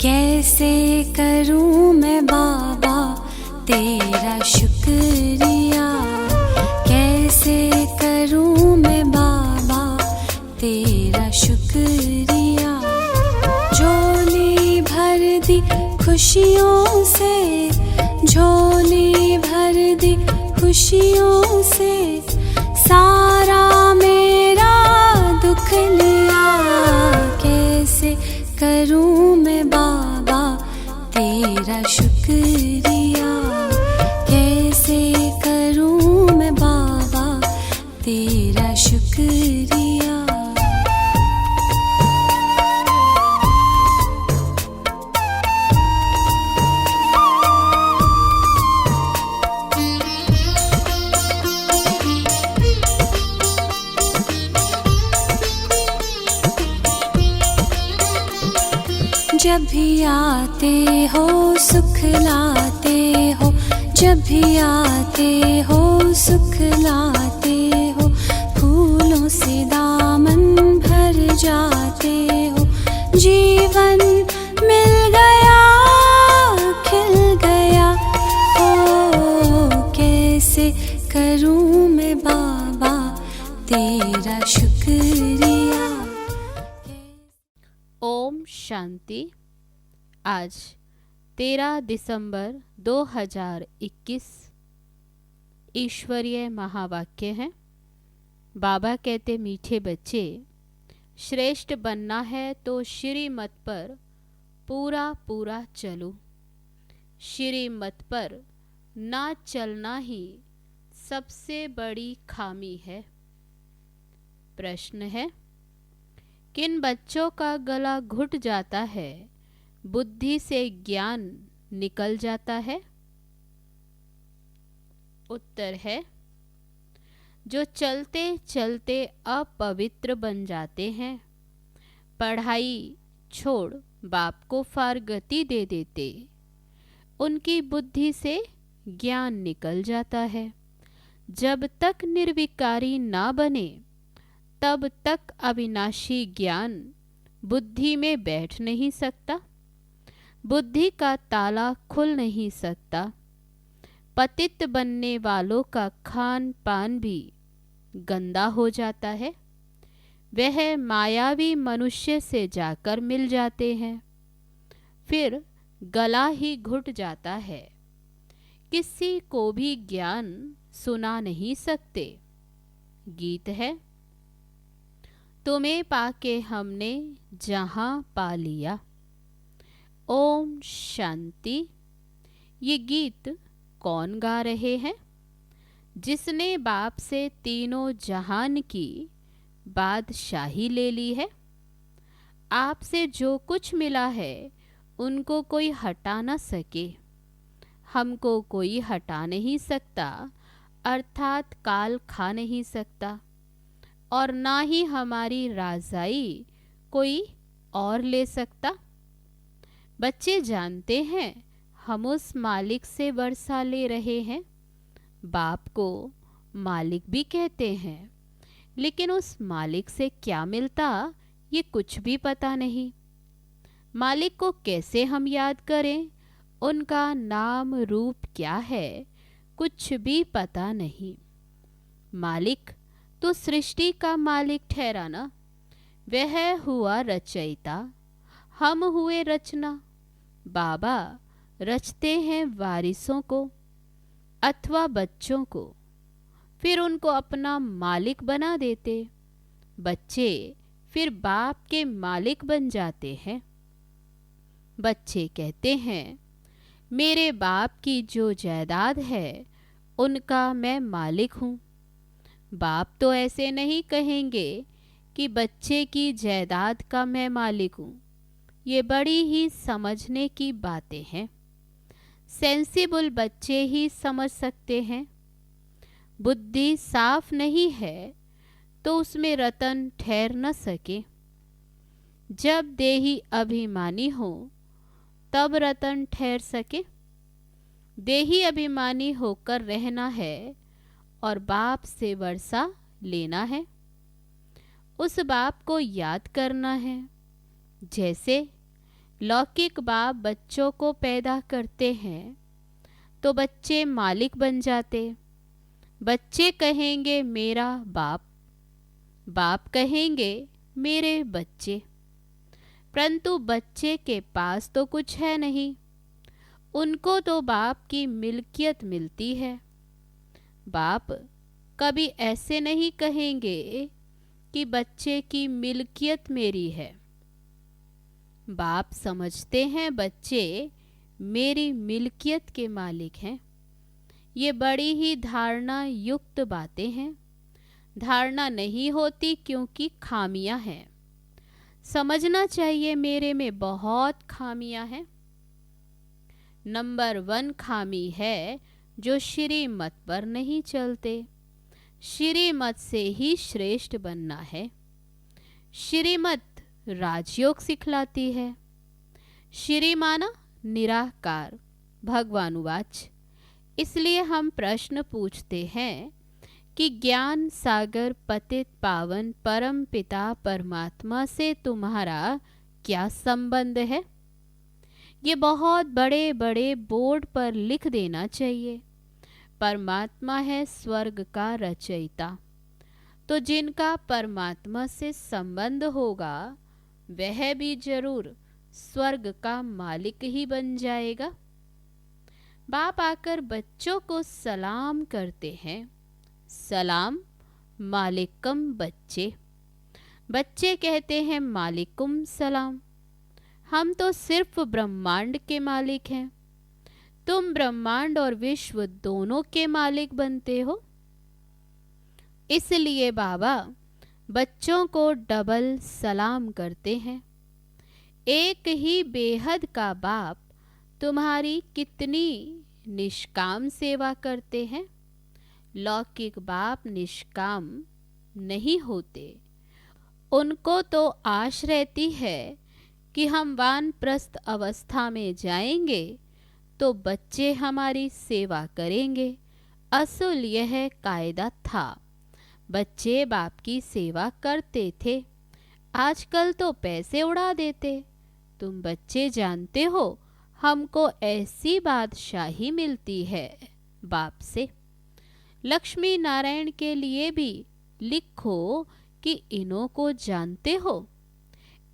कैसे करूं मैं बाबा तेरा शुक्रिया, कैसे करूं मैं बाबा तेरा शुक्रिया। झोली भर दी खुशियों से, झोली भर दी खुशियों से, सारा मेरा दुख लिया। कैसे करूं मैं बाबा तेरा शुक्रिया, कैसे करूं मैं बाबा तेरा शुक्रिया। जब भी आते हो सुख लाते हो, जब भी आते हो सुख लाते हो, फूलों से दामन भर जाते हो। जीवन मिल गया, खिल गया, ओ कैसे करूं मैं बाबा तेरा शुक्रिया। ओम शांति। आज 13 दिसंबर 2021 ईश्वरीय महावाक्य है। बाबा कहते, मीठे बच्चे, श्रेष्ठ बनना है तो श्रीमत पर पूरा पूरा चलो। श्रीमत पर ना चलना ही सबसे बड़ी खामी है। प्रश्न है, किन बच्चों का गला घुट जाता है, बुद्धि से ज्ञान निकल जाता है? उत्तर है, जो चलते चलते अपवित्र बन जाते हैं, पढ़ाई छोड़ बाप को फारगती दे देते, उनकी बुद्धि से ज्ञान निकल जाता है। जब तक निर्विकारी ना बने तब तक अविनाशी ज्ञान बुद्धि में बैठ नहीं सकता, बुद्धि का ताला खुल नहीं सकता। पतित बनने वालों का खान पान भी गंदा हो जाता है। वह मायावी मनुष्य से जाकर मिल जाते हैं, फिर गला ही घुट जाता है। किसी को भी ज्ञान सुना नहीं सकते। गीत है, तुम्हें पाके हमने जहां पा लिया। ओम शांति। ये गीत कौन गा रहे हैं? जिसने बाप से तीनों जहान की बादशाही ले ली है। आपसे जो कुछ मिला है उनको कोई हटा न सके। हमको कोई हटा नहीं सकता, अर्थात काल खा नहीं सकता, और ना ही हमारी राजाई कोई और ले सकता। बच्चे जानते हैं हम उस मालिक से वर्षा ले रहे हैं। बाप को मालिक भी कहते हैं, लेकिन उस मालिक से क्या मिलता ये कुछ भी पता नहीं। मालिक को कैसे हम याद करें, उनका नाम रूप क्या है कुछ भी पता नहीं। मालिक तो सृष्टि का मालिक ठहरा ना, वह हुआ रचयिता, हम हुए रचना। बाबा रचते हैं वारिसों को अथवा बच्चों को, फिर उनको अपना मालिक बना देते। बच्चे फिर बाप के मालिक बन जाते हैं। बच्चे कहते हैं, मेरे बाप की जो जायदाद है उनका मैं मालिक हूँ। बाप तो ऐसे नहीं कहेंगे कि बच्चे की जायदाद का मैं मालिक हूँ। ये बड़ी ही समझने की बातें हैं। सेंसिबल बच्चे ही समझ सकते हैं। बुद्धि साफ नहीं है तो उसमें रतन ठहर न सके। जब देही अभिमानी हो तब रतन ठहर सके। देही अभिमानी होकर रहना है और बाप से वर्षा लेना है। उस बाप को याद करना है। जैसे लौकिक बाप बच्चों को पैदा करते हैं तो बच्चे मालिक बन जाते। बच्चे कहेंगे मेरा बाप, बाप कहेंगे मेरे बच्चे। परंतु बच्चे के पास तो कुछ है नहीं, उनको तो बाप की मिल्कियत मिलती है। बाप कभी ऐसे नहीं कहेंगे कि बच्चे की मिल्कियत मेरी है। बाप समझते हैं बच्चे मेरी मिल्कियत के मालिक हैं। ये बड़ी ही धारणा युक्त बातें हैं। धारणा नहीं होती क्योंकि खामियां हैं। समझना चाहिए मेरे में बहुत खामियां हैं। नंबर 1 खामी है जो श्रीमत पर नहीं चलते। श्रीमत से ही श्रेष्ठ बनना है। श्रीमत राजयोग सिखलाती है। श्री माना निराकार, भगवानुवाच। इसलिए हम प्रश्न पूछते हैं कि ज्ञान सागर पतित पावन परम पिता परमात्मा से तुम्हारा क्या संबंध है? ये बहुत बड़े बड़े बोर्ड पर लिख देना चाहिए। परमात्मा है स्वर्ग का रचयिता। तो जिनका परमात्मा से संबंध होगा वह भी जरूर स्वर्ग का मालिक ही बन जाएगा। बाप आकर बच्चों को सलाम करते हैं। सलाम मालिकम बच्चे। बच्चे कहते हैं मालिकुम सलाम। हम तो सिर्फ ब्रह्मांड के मालिक हैं। तुम ब्रह्मांड और विश्व दोनों के मालिक बनते हो। इसलिए बाबा बच्चों को डबल सलाम करते हैं। एक ही बेहद का बाप तुम्हारी कितनी निष्काम सेवा करते हैं। लौकिक बाप निष्काम नहीं होते। उनको तो आश रहती है कि हम वानप्रस्थ अवस्था में जाएंगे तो बच्चे हमारी सेवा करेंगे। असल यह कायदा था। बच्चे बाप की सेवा करते थे। आजकल तो पैसे उड़ा देते। तुम बच्चे जानते हो हमको ऐसी बादशाही मिलती है बाप से। लक्ष्मी नारायण के लिए भी लिखो कि इन्हों को जानते हो।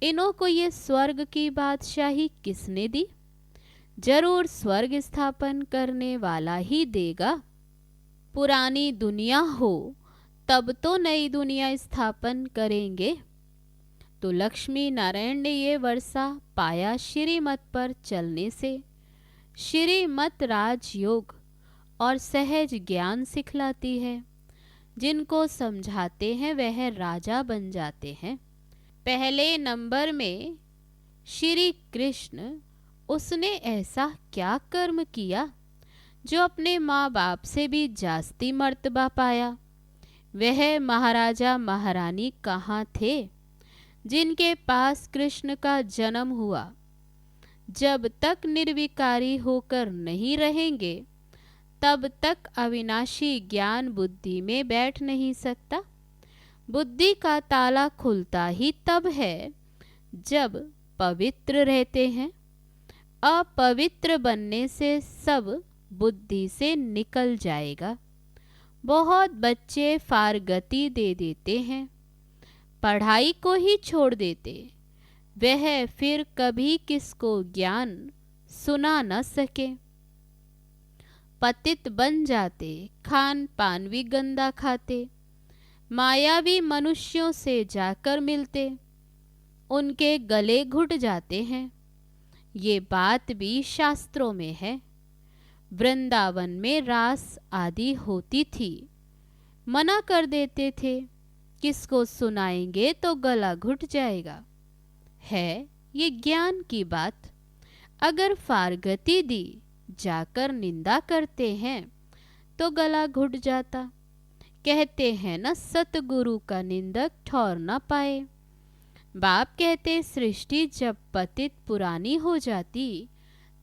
इन्हों को ये स्वर्ग की बादशाही किसने दी? जरूर स्वर्ग स्थापन करने वाला ही देगा। पुरानी दुनिया हो तब तो नई दुनिया स्थापन करेंगे। तो लक्ष्मी नारायण ने ये वर्षा पाया श्रीमत पर चलने से। श्रीमत राजयोग और सहज ज्ञान सिखलाती है। जिनको समझाते हैं वह राजा बन जाते हैं। पहले नंबर में श्री कृष्ण, उसने ऐसा क्या कर्म किया जो अपने माँ बाप से भी जास्ती मर्तबा पाया? वह महाराजा महारानी कहाँ थे जिनके पास कृष्ण का जन्म हुआ? जब तक निर्विकारी होकर नहीं रहेंगे तब तक अविनाशी ज्ञान बुद्धि में बैठ नहीं सकता। बुद्धि का ताला खुलता ही तब है जब पवित्र रहते हैं। अपवित्र बनने से सब बुद्धि से निकल जाएगा। बहुत बच्चे फारगती दे देते हैं, पढ़ाई को ही छोड़ देते। वह फिर कभी किसको ज्ञान सुना न सके। पतित बन जाते, खान पान भी गंदा खाते, मायावी मनुष्यों से जाकर मिलते, उनके गले घुट जाते हैं। ये बात भी शास्त्रों में है। वृंदावन में रास आदि होती थी, मना कर देते थे, किसको सुनाएंगे तो गला घुट जाएगा। है ये ज्ञान की बात। अगर फारगती दी जाकर निंदा करते हैं तो गला घुट जाता। कहते हैं न सतगुरु का निंदक ठौर न पाए। बाप कहते सृष्टि जब पतित पुरानी हो जाती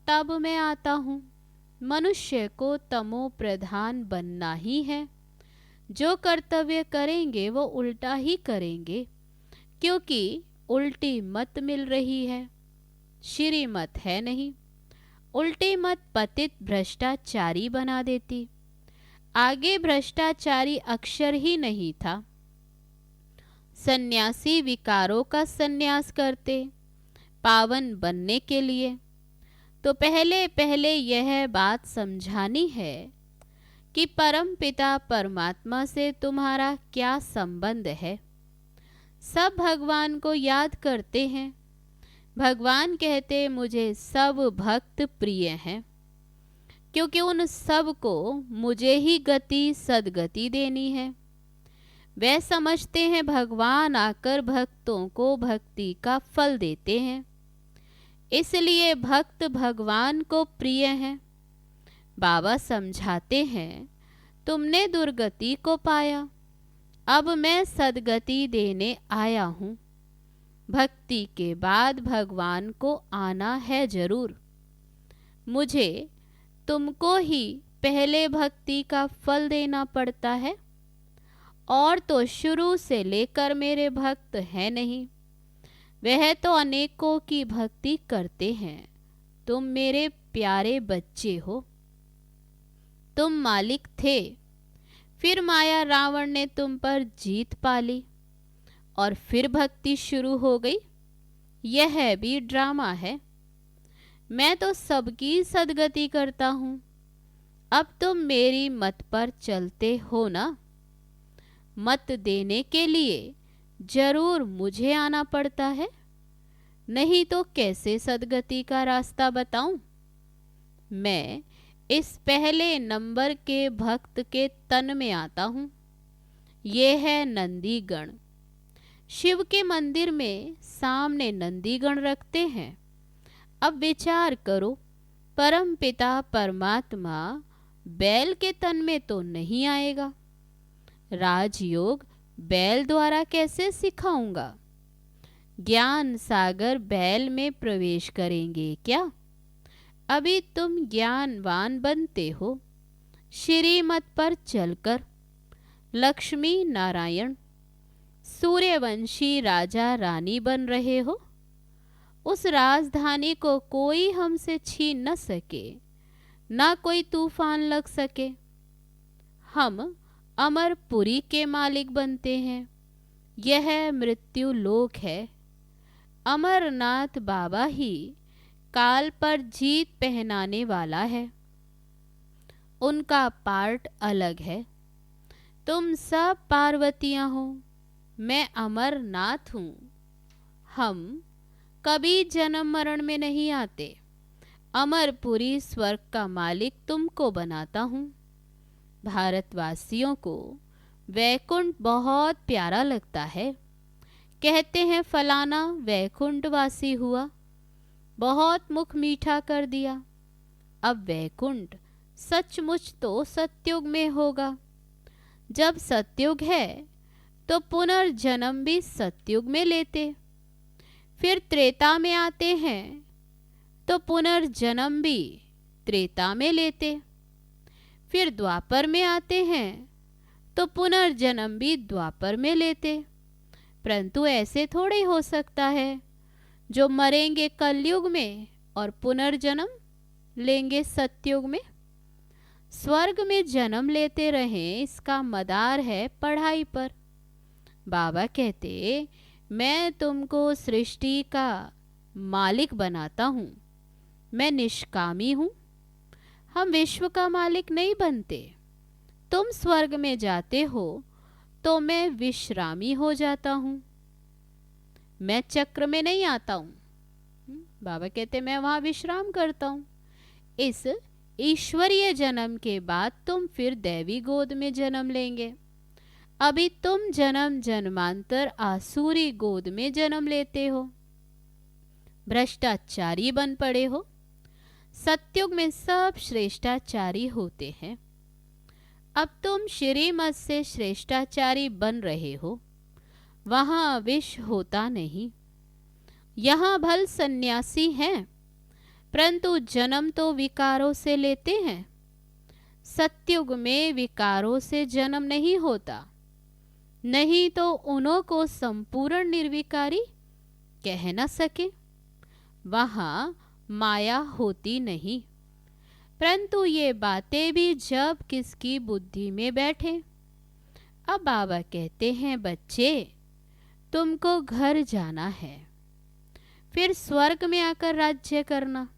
तब मैं आता हूँ। मनुष्य को तमो प्रधान बनना ही है। जो कर्तव्य करेंगे वो उल्टा ही करेंगे, क्योंकि उल्टी मत मिल रही है। श्रीमत है नहीं। उल्टी मत पतित भ्रष्टाचारी बना देती। आगे भ्रष्टाचारी अक्षर ही नहीं था। सन्यासी विकारों का सन्यास करते पावन बनने के लिए। तो पहले पहले यह बात समझानी है कि परम पिता परमात्मा से तुम्हारा क्या संबंध है। सब भगवान को याद करते हैं। भगवान कहते मुझे सब भक्त प्रिय हैं, क्योंकि उन सब को मुझे ही गति सद्गति देनी है। वे समझते हैं भगवान आकर भक्तों को भक्ति का फल देते हैं, इसलिए भक्त भगवान को प्रिय हैं। बाबा समझाते हैं तुमने दुर्गति को पाया, अब मैं सद्गति देने आया हूँ। भक्ति के बाद भगवान को आना है जरूर। मुझे तुमको ही पहले भक्ति का फल देना पड़ता है, और तो शुरू से लेकर मेरे भक्त हैं नहीं। वह तो अनेकों की भक्ति करते हैं। तुम मेरे प्यारे बच्चे हो। तुम मालिक थे, फिर माया रावण ने तुम पर जीत पा ली और फिर भक्ति शुरू हो गई। यह भी ड्रामा है। मैं तो सबकी सद्गति करता हूँ। अब तुम मेरी मत पर चलते हो ना। मत देने के लिए जरूर मुझे आना पड़ता है, नहीं तो कैसे सद्गति का रास्ता बताऊं। मैं इस पहले नंबर के भक्त के तन में आता हूँ। ये है नंदीगण। शिव के मंदिर में सामने नंदीगण रखते हैं। अब विचार करो, परम पिता परमात्मा बैल के तन में तो नहीं आएगा। राजयोग बैल द्वारा कैसे सिखाऊंगा। ज्ञान सागर बैल में प्रवेश करेंगे क्या। अभी तुम ज्ञानवान बनते हो। श्रीमत पर चलकर लक्ष्मी नारायण सूर्यवंशी राजा रानी बन रहे हो। उस राजधानी को कोई हमसे छीन न सके, ना कोई तूफान लग सके। हम अमरपुरी के मालिक बनते हैं। यह मृत्यु लोक है। अमरनाथ बाबा ही काल पर जीत पहनाने वाला है। उनका पार्ट अलग है। तुम सब पार्वतियां हो, मैं अमरनाथ हूँ। हम कभी जन्म मरण में नहीं आते। अमरपुरी स्वर्ग का मालिक तुमको बनाता हूँ। भारतवासियों को वैकुंठ बहुत प्यारा लगता है। कहते हैं फलाना वैकुंठवासी हुआ, बहुत मुख मीठा कर दिया। अब वैकुंठ सचमुच तो सतयुग में होगा। जब सतयुग है तो पुनर्जन्म भी सतयुग में लेते। फिर त्रेता में आते हैं तो पुनर्जन्म भी त्रेता में लेते। फिर द्वापर में आते हैं तो पुनर्जन्म भी द्वापर में लेते। परंतु ऐसे थोड़े हो सकता है जो मरेंगे कलयुग में और पुनर्जन्म लेंगे सतयुग में। स्वर्ग में जन्म लेते रहें, इसका मदार है पढ़ाई पर। बाबा कहते मैं तुमको सृष्टि का मालिक बनाता हूँ। मैं निष्कामी हूँ। हम विश्व का मालिक नहीं बनते। तुम स्वर्ग में जाते हो तो मैं विश्रामी हो जाता हूँ। मैं चक्र में नहीं आता हूँ। बाबा कहते मैं वहाँ विश्राम करता हूँ। इस ईश्वरीय जन्म के बाद तुम फिर दैवी गोद में जन्म लेंगे। अभी तुम जन्म जन्मांतर आसुरी गोद में जन्म लेते हो। भ्रष्टाचारी बन पड़े हो। सतयुग में सब श्रेष्ठाचारी होते हैं। अब तुम श्रीमत से श्रेष्ठाचारी बन रहे हो। वहाँ विष होता नहीं। यहाँ भल सन्यासी हैं, परंतु जन्म तो विकारों से लेते हैं। सतयुग में विकारों से जन्म नहीं होता, नहीं तो उन्हों को संपूर्ण निर्विकारी कह न सके। वहाँ माया होती नहीं। परंतु ये बातें भी जब किसकी बुद्धि में बैठे। अब बाबा कहते हैं, बच्चे तुमको घर जाना है, फिर स्वर्ग में आकर राज्य करना।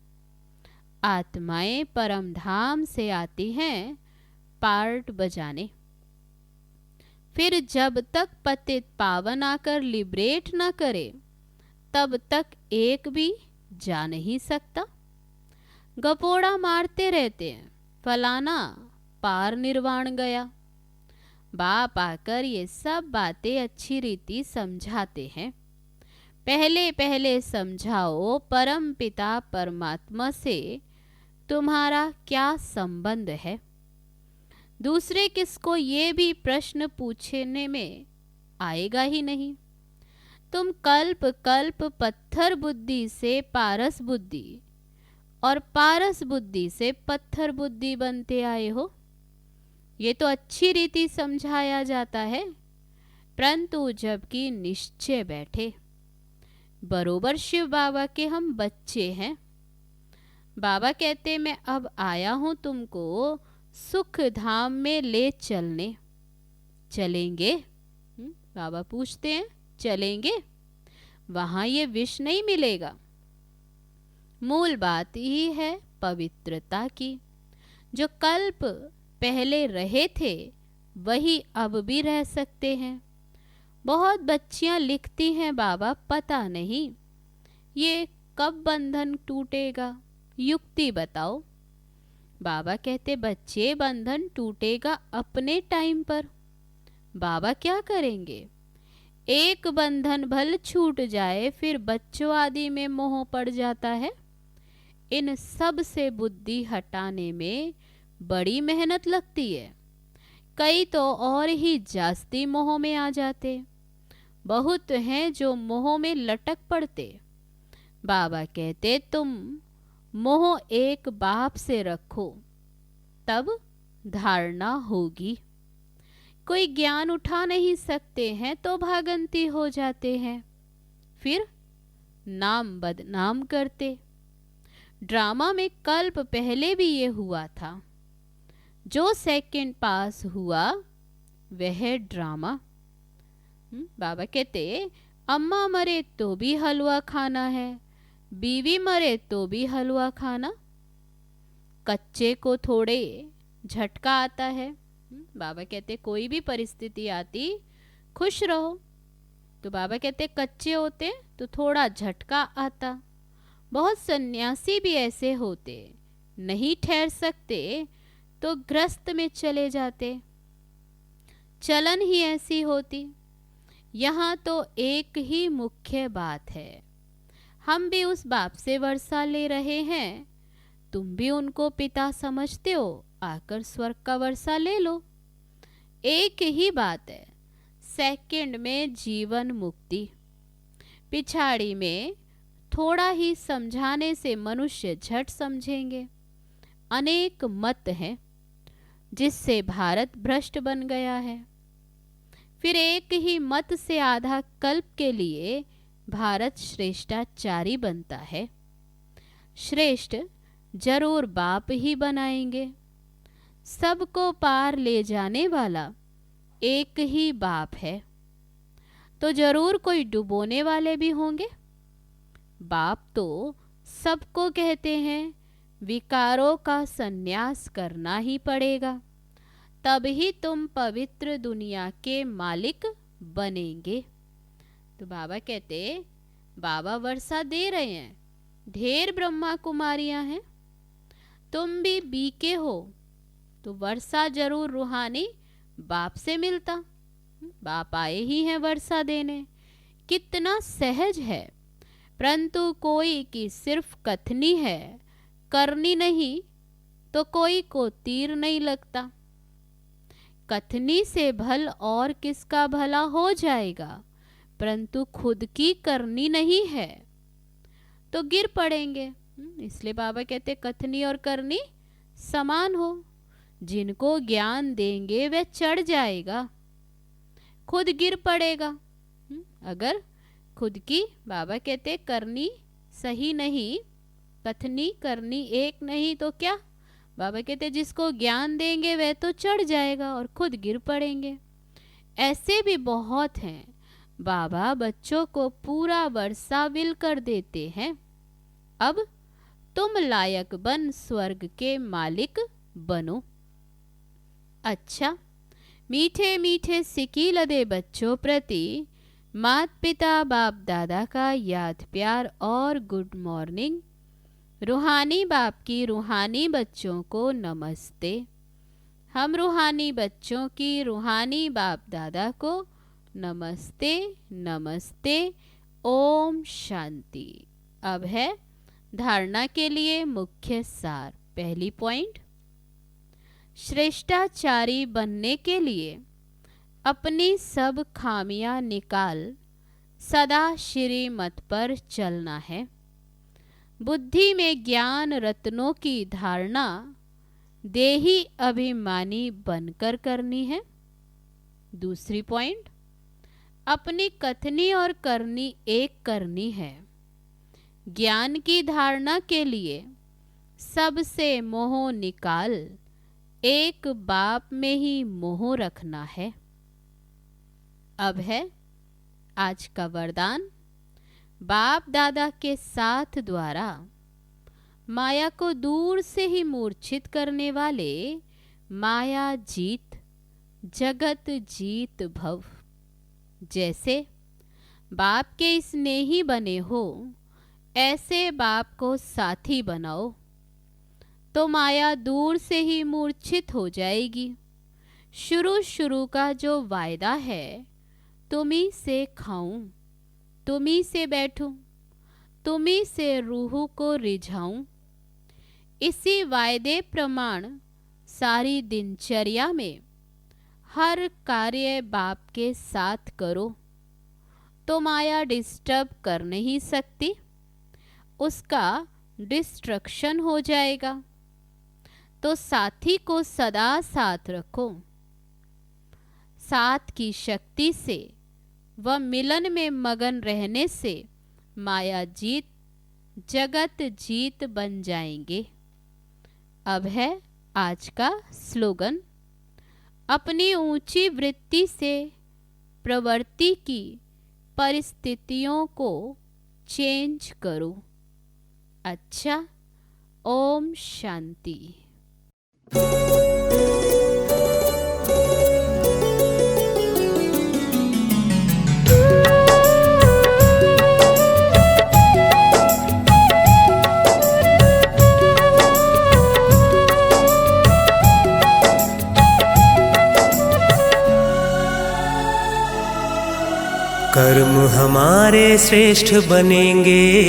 आत्माएं परम धाम से आती हैं पार्ट बजाने। फिर जब तक पतित पावन आकर लिबरेट न करे, तब तक एक भी जा नहीं सकता। गपोड़ा मारते रहते हैं, फलाना पार निर्वाण गया। बाप आकर ये सब बातें अच्छी रीति समझाते हैं। पहले पहले समझाओ परम पिता परमात्मा से तुम्हारा क्या संबंध है। दूसरे किसको ये भी प्रश्न पूछने में आएगा ही नहीं। तुम कल्प कल्प पत्थर बुद्धि से पारस बुद्धि और पारस बुद्धि से पत्थर बुद्धि बनते आए हो। ये तो अच्छी रीति समझाया जाता है, परंतु जबकि निश्चय बैठे बरोबर शिव बाबा के हम बच्चे हैं। बाबा कहते, मैं अब आया हूँ तुमको सुख धाम में ले चलने। चलेंगे? बाबा पूछते हैं, चलेंगे? वहाँ ये विष नहीं मिलेगा। मूल बात ही है पवित्रता की। जो कल्प पहले रहे थे वही अब भी रह सकते हैं। बहुत बच्चियां लिखती हैं, बाबा पता नहीं ये कब बंधन टूटेगा, युक्ति बताओ। बाबा कहते, बच्चे बंधन टूटेगा अपने टाइम पर। बाबा क्या करेंगे? एक बंधन भल छूट जाए, फिर बच्चों आदि में मोह पड़ जाता है। इन सब से बुद्धि हटाने में बड़ी मेहनत लगती है। कई तो और ही जास्ती मोह में आ जाते। बहुत हैं जो मोह में लटक पड़ते। बाबा कहते, तुम मोह एक बाप से रखो, तब धारणा होगी। कोई ज्ञान उठा नहीं सकते हैं तो भागंती हो जाते हैं, फिर नाम बदनाम करते। ड्रामा में कल्प पहले भी ये हुआ था। जो सेकंड पास हुआ वह ड्रामा। बाबा कहते, अम्मा मरे तो भी हलवा खाना है, बीवी मरे तो भी हलवा खाना। कच्चे को थोड़े झटका आता है। बाबा कहते, कोई भी परिस्थिति आती खुश रहो। तो बाबा कहते, कच्चे होते तो थोड़ा झटका आता। बहुत सन्यासी भी ऐसे होते, नहीं ठहर सकते तो ग्रस्त में चले जाते। चलन ही ऐसी होती। यहाँ तो एक ही मुख्य बात है, हम भी उस बाप से वर्षा ले रहे हैं, तुम भी उनको पिता समझते हो, आकर स्वर्ग का वर्षा ले लो। एक ही बात है, सेकंड में जीवन मुक्ति। पिछाड़ी में थोड़ा ही समझाने से मनुष्य झट समझेंगे। अनेक मत हैं जिससे भारत भ्रष्ट बन गया है। फिर एक ही मत से आधा कल्प के लिए भारत श्रेष्ठाचारी बनता है। श्रेष्ठ जरूर बाप ही बनाएंगे। सबको पार ले जाने वाला एक ही बाप है, तो जरूर कोई डुबोने वाले भी होंगे। बाप तो सबको कहते हैं विकारों का संन्यास करना ही पड़ेगा, तब ही तुम पवित्र दुनिया के मालिक बनेंगे। तो बाबा कहते, बाबा वर्षा दे रहे हैं, ढेर ब्रह्मा कुमारियां हैं, तुम भी बीके हो, तो वर्षा जरूर रूहानी बाप से मिलता। बाप आए ही हैं वर्षा देने। कितना सहज है, परंतु कोई की सिर्फ कथनी है, करनी नहीं तो कोई को तीर नहीं लगता। कथनी से भल और किसका भला हो जाएगा, परंतु खुद की करनी नहीं है तो गिर पड़ेंगे। इसलिए बाबा कहते कथनी और करनी समान हो। जिनको ज्ञान देंगे वह चढ़ जाएगा, खुद गिर पड़ेगा। अगर खुद की, बाबा कहते करनी सही नहीं, कथनी करनी एक नहीं तो क्या। बाबा कहते जिसको ज्ञान देंगे वह तो चढ़ जाएगा और खुद गिर पड़ेंगे। ऐसे भी बहुत हैं। बाबा बच्चों को पूरा वर्षा विल कर देते हैं। अब तुम लायक बन स्वर्ग के मालिक बनो। अच्छा, मीठे मीठे सिकी लदे बच्चों प्रति माता पिता बाप दादा का याद प्यार और गुड मॉर्निंग। रूहानी बाप की रूहानी बच्चों को नमस्ते। हम रूहानी बच्चों की रूहानी बाप दादा को नमस्ते नमस्ते। ओम शांति। अब है धारणा के लिए मुख्य सार। पहली पॉइंट, श्रेष्ठाचारी बनने के लिए अपनी सब खामियां निकाल सदा श्रीमत पर चलना है। बुद्धि में ज्ञान रत्नों की धारणा देही अभिमानी बनकर करनी है। दूसरी पॉइंट, अपनी कथनी और करनी एक करनी है। ज्ञान की धारणा के लिए सबसे मोह निकाल एक बाप में ही मोह रखना है। अब है आज का वरदान। बाप दादा के साथ द्वारा माया को दूर से ही मूर्छित करने वाले माया जीत जगत जीत भव। जैसे बाप के स्नेही बने हो, ऐसे बाप को साथी बनाओ तो माया दूर से ही मूर्छित हो जाएगी। शुरू का जो वायदा है, तुम्ही से खाऊं, तुम्ही से बैठूं, तुम्ही से रूह को रिझाऊं, इसी वायदे प्रमाण सारी दिनचर्या में हर कार्य बाप के साथ करो तो माया डिस्टर्ब कर नहीं सकती, उसका डिस्ट्रक्शन हो जाएगा। तो साथी को सदा साथ रखो। साथ की शक्ति से व मिलन में मगन रहने से माया जीत जगत जीत बन जाएंगे। अब है आज का स्लोगन। अपनी ऊंची वृत्ति से प्रवृत्ति की परिस्थितियों को चेंज करो। अच्छा, ओम शांति। कर्म हमारे श्रेष्ठ बनेंगे,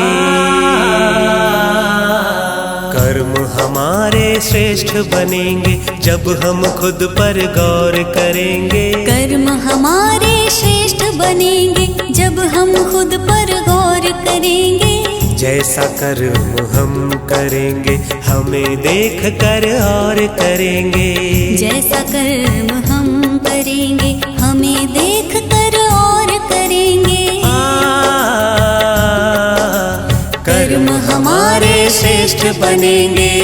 कर्म हमारे श्रेष्ठ बनेंगे जब हम खुद पर गौर करेंगे। कर्म हमारे श्रेष्ठ बनेंगे जब हम खुद पर गौर करेंगे। जैसा कर्म हम करेंगे हमें देख कर और करेंगे। जैसा कर्म हम करेंगे हमें देख कर और करेंगे। कर्म हमारे श्रेष्ठ बनेंगे।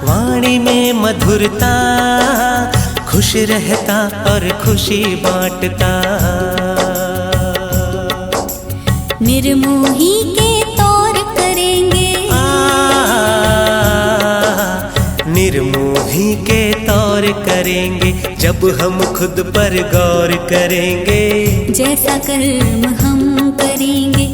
वाणी में मधुरता, खुश रहता और खुशी बांटता। निर्मोही के तौर करेंगे, निर्मोही के तौर करेंगे जब हम खुद पर गौर करेंगे। जैसा कर्म हम करेंगे